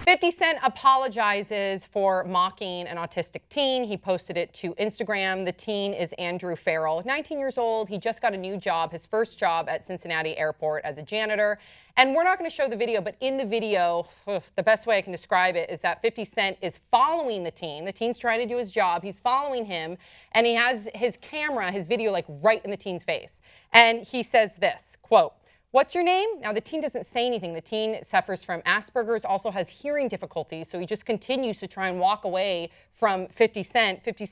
50 Cent apologizes for mocking an autistic teen. He posted it to Instagram. The teen is Andrew Farrell, 19 years old. He just got a new job, his first job at Cincinnati Airport as a janitor. And we're not going to show the video, but in the video, the best way I can describe it is that 50 Cent is following the teen. The teen's trying to do his job. He's following him, and he has his camera, his video, like right in the teen's face. And he says this, quote, "What's your name?" Now, the teen doesn't say anything. The teen suffers from Asperger's, also has hearing difficulties, so he just continues to try and walk away from 50 Cent. 50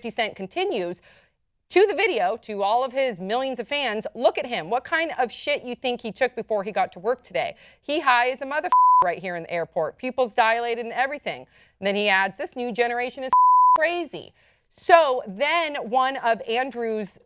Cent continues to the video, to all of his millions of fans. "Look at him. What kind of shit you think he took before he got to work today? He high as a mother right here in the airport. Pupils dilated and everything." And then he adds, "This new generation is crazy." So then one of Andrew's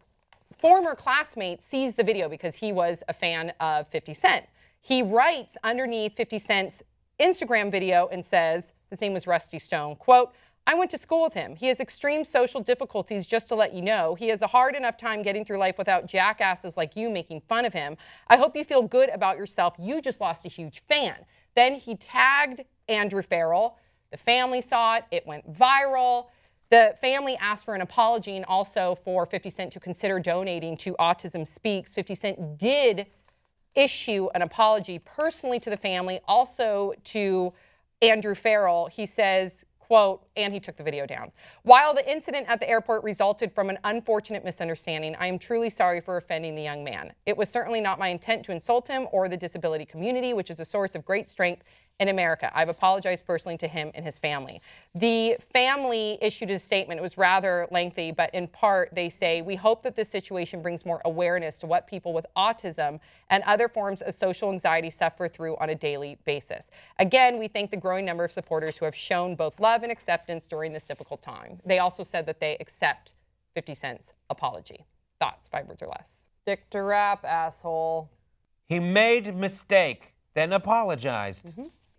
former classmates sees the video because he was a fan of 50 Cent. He writes underneath 50 Cent's Instagram video and says, his name was Rusty Stone, quote, "I went to school with him. He has extreme social difficulties, just to let you know. He has a hard enough time getting through life without jackasses like you making fun of him. I hope you feel good about yourself. You just lost a huge fan." Then he tagged Andrew Farrell. The family saw it. It went viral. The family asked for an apology and also for 50 Cent to consider donating to Autism Speaks. 50 Cent did issue an apology personally to the family, also to Andrew Farrell. He says, quote, and he took the video down. "While the incident at the airport resulted from an unfortunate misunderstanding, I am truly sorry for offending the young man. It was certainly not my intent to insult him or the disability community, which is a source of great strength in America. I've apologized personally to him and his family." The family issued a statement. It was rather lengthy, but in part they say, "We hope that this situation brings more awareness to what people with autism and other forms of social anxiety suffer through on a daily basis. Again, we thank the growing number of supporters who have shown both love and acceptance during this difficult time." They also said that they accept 50 Cent's apology. Thoughts, 5 words or less? Stick to rap, asshole. He made a mistake, then apologized.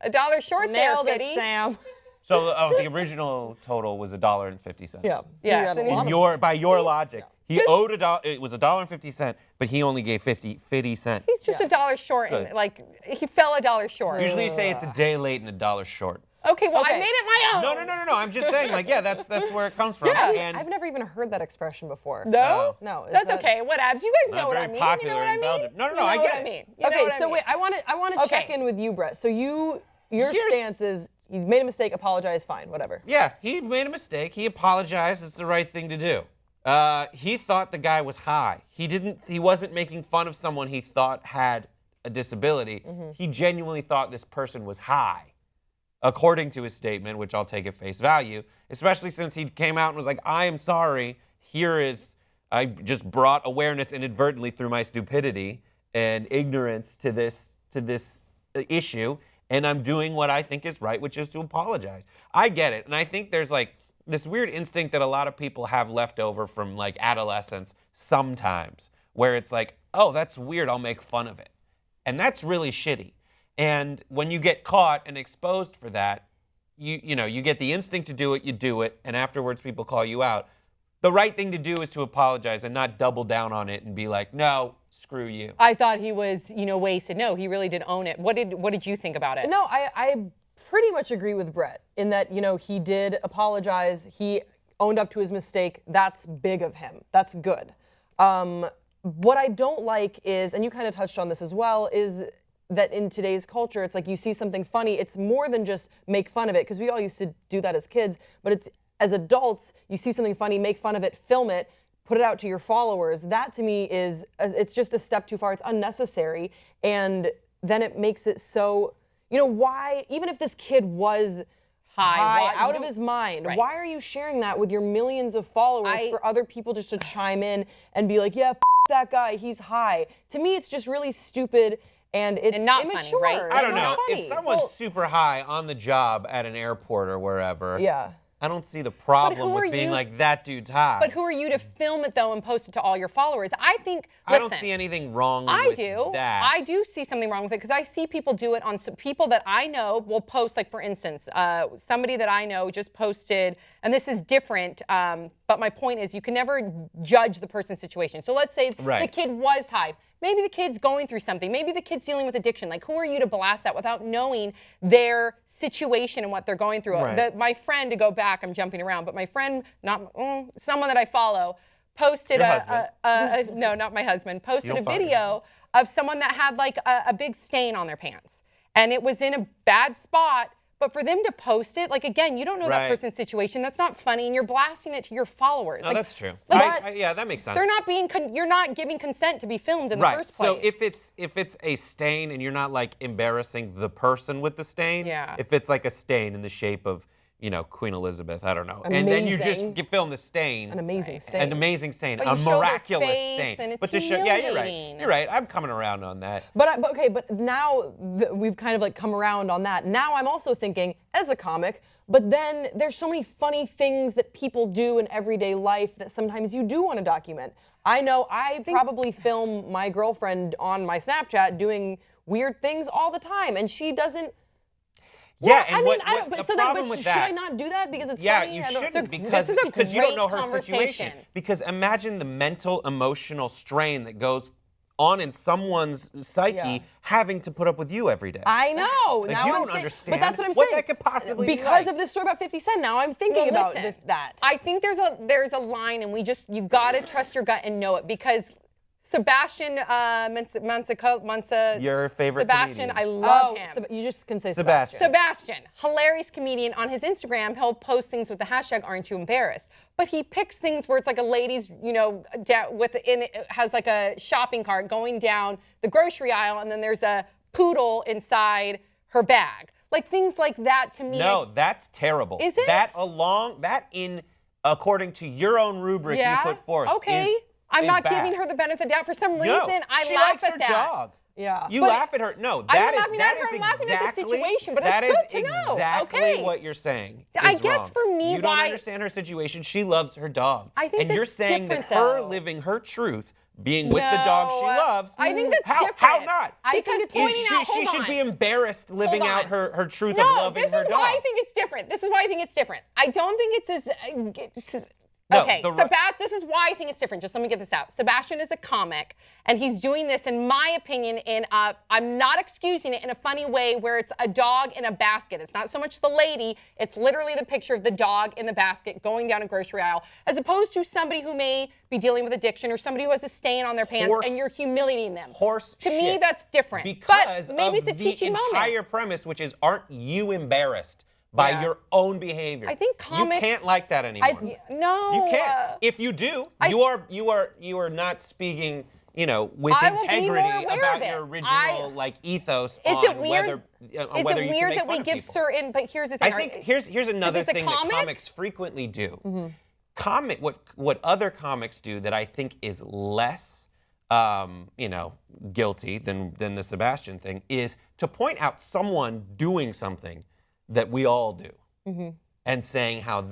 $1 short Nailed there, it, Fitty. Sam. So the original total was $1.50. Yeah. Yes, had a and lot he's- of- By your logic, he owed it was $1.50, but he only gave 50 cents. He's just $1 short, and Good. like he fell $1 short. Usually you say it's a day late and $1 short. Okay, well, I Okay. made it my own. No. I'm just saying, like, yeah, that's where it comes from. Yeah. And I've never even heard that expression before. No? No, is That's that- okay. Whatevs. You guys know Not what very I mean. popular You know what in I mean? Belgium. No, You know I what get I it. mean. You know Okay, what I so mean. wait, I want to Okay. check in with you, Brett. So your Here's- stance is you made a mistake, apologize, fine, whatever. yeah, he made a mistake. He apologized. It's the right thing to do. He thought the guy was high. He wasn't making fun of someone he thought had a disability. He genuinely thought this person was high, according to his statement, which I'll take at face value, especially since he came out and was like, "I am sorry. I just brought awareness inadvertently through my stupidity and ignorance to this issue, and I'm doing what I think is right, which is to apologize." I get it, and I think there's like this weird instinct that a lot of people have left over from like adolescence sometimes, where it's like, "Oh, that's weird, I'll make fun of it." And that's really shitty. And when you get caught and exposed for that, you get the instinct to do it, you do it, and afterwards people call you out. The right thing to do is to apologize and not double down on it and be like, "No, screw you." I thought he was, wasted. No, he really did own it. What did you think about it? No, I pretty much agree with Brett in that, he did apologize. He owned up to his mistake. That's big of him. That's good. What I don't like is, and you kind of touched on this as well, is that in today's culture, it's like you see something funny. It's more than just make fun of it, because we all used to do that as kids. But it's as adults, you see something funny, make fun of it, film it, put it out to your followers. That to me it's just a step too far. It's unnecessary. And then it makes it so, why, even if this kid was high, out of his mind, Right. why are you sharing that with your millions of followers for other people just to chime in and be like, "Yeah, that guy, he's high"? To me, it's just really stupid. And it's not funny, immature. right? It's I don't not know. funny. If someone's super high on the job at an airport or wherever, Yeah. I don't see the problem who are with being you- like, "That dude's high." But who are you to film it, though, and post it to all your followers? I think, I don't listen, see anything wrong I with do. that. I do see something wrong with it because I see people do it on people that I know will post, like, for instance, somebody that I know just posted, and this is different, but my point is you can never judge the person's situation. So let's say the Right. kid was high. maybe the kid's going through something. Maybe the kid's dealing with addiction. Like, who are you to blast that without knowing their situation and what they're going through? Right. My friend, to go back, I'm jumping around, but my friend, someone that I follow, posted Your husband. no, not my husband, posted You a don't follow your video of someone that had like a big stain on their pants. And it was in a bad spot. But for them to post it, like, again, you don't know that Right. person's situation. That's not funny, and you're blasting it to your followers. No, Like, that's true. but Yeah, that makes sense. they're not being. You're not giving consent to be filmed in the Right. first place. So if it's a stain and you're not like embarrassing the person with the stain, Yeah. if it's like a stain in the shape of, Queen Elizabeth, I don't know, and then you Amazing. just film the stain, An amazing stain. an amazing stain, But a you show their miraculous face stain. and it's But to show, yeah, you're right. humiliating. You're right. I'm coming around on that. But now we've kind of like come around on that. Now I'm also thinking as a comic, but then there's so many funny things that people do in everyday life that sometimes you do want to document. I know I probably film my girlfriend on my Snapchat doing weird things all the time, and she doesn't. Yeah, Well, and I mean, the but problem with should that? I not do that because it's Yeah, funny? you I don't- shouldn't this is a because you don't know great her situation. conversation. Because imagine the mental, emotional strain that goes on in someone's psyche Yeah. having to put up with you every day. I know. Like, now you I'm don't saying- understand But that's what I'm what saying. that could possibly be because like. of this story about 50 Cent. Now I'm thinking Well, about listen, that. I think there's a line, and you gotta trust your gut and know it, because Sebastian Manza, Your favorite Sebastian, comedian. I love him. You just can say Sebastian. Sebastian, hilarious comedian. On his Instagram, he'll post things with the hashtag "Aren't you embarrassed?" But he picks things where it's like a lady's, has like a shopping cart going down the grocery aisle, and then there's a poodle inside her bag. Like things like that to me. No, that's terrible. Is it? According to your own rubric Yeah. you put forth. Okay. I'm is not bad. giving her the benefit of the doubt. For some No, reason, I she laugh likes at her that. dog. Yeah. You But laugh at her. No, I'm that is laughing at her, that is I'm laughing at the exactly- situation, but it's that is good to know. exactly Okay. what you're saying. I is guess wrong. for me, you don't why- understand her situation. She loves her dog. I think and you're that's saying that different, her though. living her truth, being with the dog she No, loves. I think that's how, different. How not? I think Because it's Is pointing out. she Hold should on. be embarrassed living Hold out on. her truth of No, loving this her is dog. why I think it's different. This is why I think it's different. I don't think it's as. No, Okay, this is why I think it's different. Just let me get this out. Sebastian is a comic, and he's doing this, in my opinion, I'm not excusing it, in a funny way where it's a dog in a basket. It's not so much the lady, it's literally the picture of the dog in the basket going down a grocery aisle, as opposed to somebody who may be dealing with addiction or somebody who has a stain on their pants and you're humiliating them. To me, shit. that's different. Because but maybe of it's a teaching the moment. entire premise, which is, aren't you embarrassed by Yeah. your own behavior? I think comics- You can't like that anymore. No. You can't. If you do, you are not speaking, with I will be integrity more aware about of it. your original ethos Is on it weird? whether Is whether it you can weird make that we fun of give people. certain? But here's the thing. I think here's another it's a thing that comic? comics frequently do. What other comics do that I think is less guilty than the Sebastian thing is to point out someone doing something that we all do. And saying how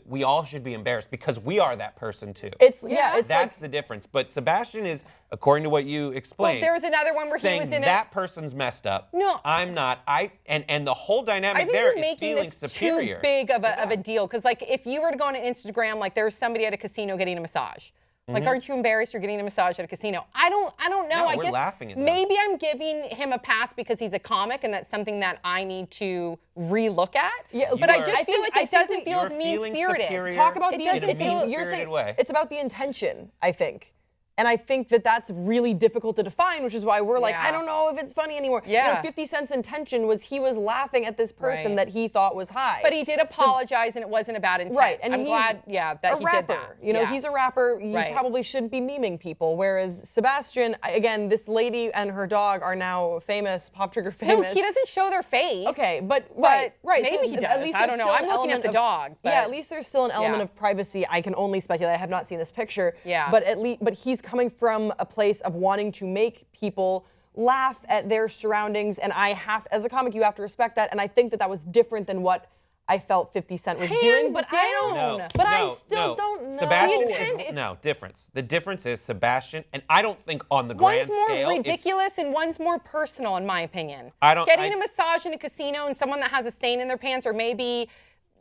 we all should be embarrassed because we are that person too. It's That's like the difference. But Sebastian is, according to what you explained, There was another one where he saying was in that person's messed up. No. I'm not. And the whole I dynamic think there you're is making feeling this superior. too big of a deal, because like if you were to go on Instagram, like there's somebody at a casino getting a massage. Like, aren't you embarrassed you're getting a massage at a casino? I don't know. No, I we're guess laughing at them. maybe I'm giving him a pass because he's a comic, and that's something that I need to relook at. Yeah, but You I are- just I feel like I it think doesn't that feel you're as feeling mean-spirited. superior talk about It the doesn't in a feel- mean-spirited you're saying way. it's about the intention, I think. And I think that that's really difficult to define, which is why we're like, Yeah. I don't know if it's funny anymore. Yeah. 50 Cent's intention was he was laughing at this person Right. that he thought was high. But he did apologize, and it wasn't a bad intent. Right, and I'm he's glad, that a he rapper. did that. You know, he's a rapper. You Right. probably shouldn't be memeing people. Whereas Sebastian, again, this lady and her dog are now famous, Pop Trigger No, famous. he doesn't show their face. Okay, but right. maybe so he at does. least I there's don't know. still I'm an looking at element the of- dog, but- yeah, at least there's still an element Yeah. of privacy. I can only speculate. I have not seen this picture. Yeah. But he's coming from a place of wanting to make people laugh at their surroundings, and as a comic, you have to respect that. And I think that was different than what I felt 50 Cent was doing. But I don't. No, but I no, still no. don't know. Sebastian The intent is, is- no difference. The difference is Sebastian, and I don't think on the grand One's more scale. it's- ridiculous and one's more personal, in my opinion. I don't- Getting I- a massage in a casino and someone that has a stain in their pants, or maybe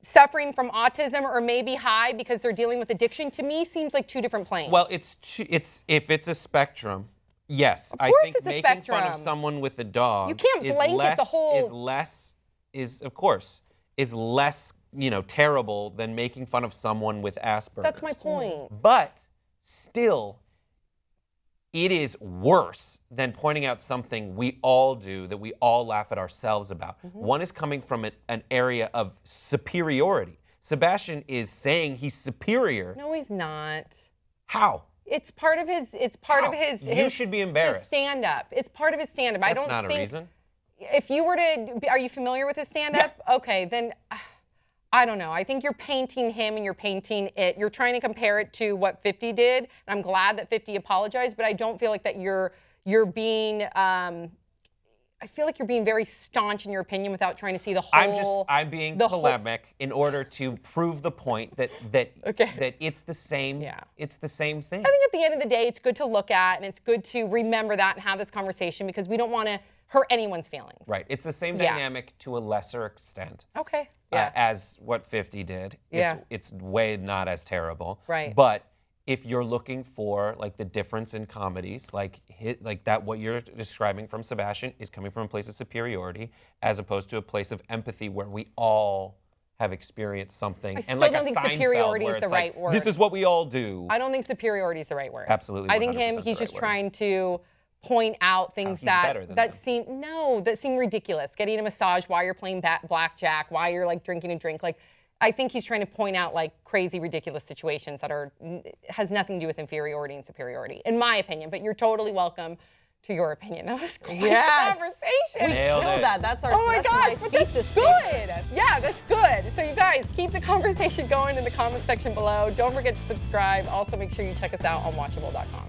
suffering from autism, or maybe high because they're dealing with addiction, to me seems like two different planes. Well, if it's a spectrum, Yes, I course think it's a making fun of spectrum. someone with a dog You can't is blanket less, the whole- is less, terrible than making fun of someone with Asperger's. That's my point. But still, it is worse than pointing out something we all do that we all laugh at ourselves about. One is coming from an area of superiority. Sebastian is saying he's superior. No, he's not. How? It's part of his. It's part of How? his. You his- should be embarrassed. His stand-up. It's part of his stand-up. I That's don't not think. a reason. If you were to, are you familiar with his stand-up? Okay, then I don't know. I think you're painting him and you're painting it. You're trying to compare it to what 50 did, and I'm glad that 50 apologized, but I don't feel like that you're being. I feel like you're being very staunch in your opinion without trying to see the whole. I'm being the whole- polemic in order to prove the point that Okay. that it's the same. Yeah. It's the same thing. I think at the end of the day, it's good to look at and it's good to remember that and have this conversation because we don't want to hurt anyone's feelings. Right. It's the same Yeah. dynamic to a lesser extent. Okay. Yeah. As what 50 did. Yeah. It's way not as terrible. Right. But if you're looking for like the difference in comedies, like that, what you're describing from Sebastian is coming from a place of superiority, as opposed to a place of empathy where we all have experienced something. I still and like don't a think Seinfeld superiority where is the it's right like, word. This is what we all do. I don't think superiority is the right word. Absolutely, I think 100% he's the just right word. trying to point out things he's better than them. that seem ridiculous. Getting a massage while you're playing blackjack, while you're like drinking a drink, like I think he's trying to point out like crazy, ridiculous situations that has nothing to do with inferiority and superiority, in my opinion. But you're totally welcome to your opinion. That was quite Yes. a conversation. We Nailed killed it. that. That's our. Oh my that's gosh, my but that's thesis. good. Yeah, that's good. So you guys, keep the conversation going in the comment section below. Don't forget to subscribe. Also, make sure you check us out on watchable.com.